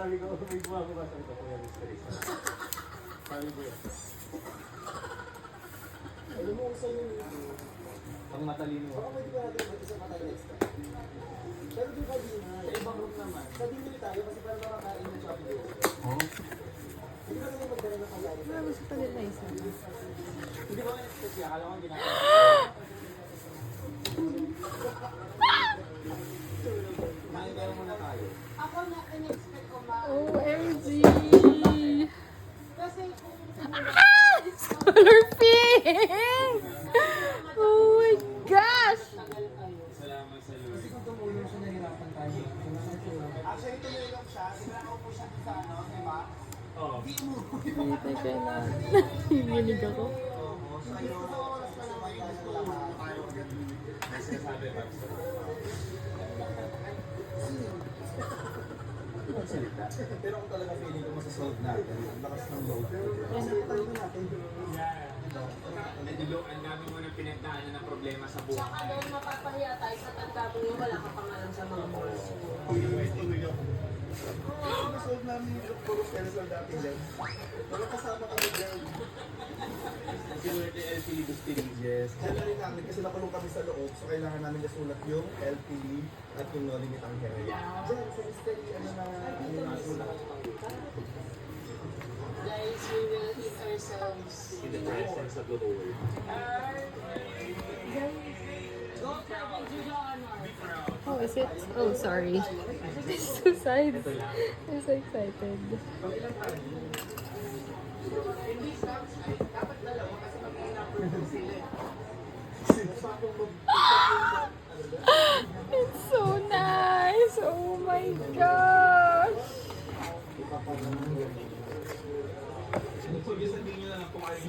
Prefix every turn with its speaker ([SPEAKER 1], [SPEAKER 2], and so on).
[SPEAKER 1] Sabi ko, may buha ko ba? Sabi ko, Kuya Mystery. Sabi ko yun. Alam mo, sa'yo yun. Pang matalino. Baka pwede ba natin mag-isa patay next time? Pero di ba din na? Sa ibang room naman. Sabi nyo tayo kasi para makakain ng shopping. Oh? Hindi ba naman magdala ng pagkain?
[SPEAKER 2] Wala, gusto pa din na isa.
[SPEAKER 1] Hindi ba na-expect siya? Akala ko ginagawa. Makikita muna tayo.
[SPEAKER 3] Ako na in-expect ko ma.
[SPEAKER 2] OMG!
[SPEAKER 3] Kasi kung
[SPEAKER 2] Solar pink! Oh my gosh!
[SPEAKER 3] tagal kayo.
[SPEAKER 1] Salamat sa iyo.
[SPEAKER 4] Kasi kung tumulong siya, nahirapan tayo.
[SPEAKER 1] Actually, tumulong siya. Sinakaw po siya sa ano, di ba? Oo.
[SPEAKER 2] Hindi tayo kailangan. Nanginig ako.
[SPEAKER 1] Oo. So, yun. Oras pa naman yung gusto tayo agad. May sinasabi ba? Magsalita. Pero kung talaga feeling ko masasolve natin, ang lakas ng load. Kasi tayo natin.
[SPEAKER 5] Medyo ang dami mo nang pinagdaanan ng problema sa buhay.
[SPEAKER 3] Saka doon mapapahiya tayo sa tanda mo yung wala ka pangalan sa mga malls.
[SPEAKER 1] Masolve namin yung puro pencil dati dyan. Pero kasama kami dyan.
[SPEAKER 5] Sinulat yung LPD Bustiges.
[SPEAKER 1] Kaya na rin namin kasi nakulong kami sa loob, so kailangan namin nasulat yung LPD at yung no limit ang hair. Diyan, sa mystery, ano na, nasulat.
[SPEAKER 3] Guys, we will eat ourselves.
[SPEAKER 5] In the presence of the Lord.
[SPEAKER 3] Go Kevin, do the honor.
[SPEAKER 2] Oh, is it? Oh, sorry. It's two sides. I'm so excited. It's so nice! Oh my gosh!
[SPEAKER 5] Sabihin nyo na lang kung ayaw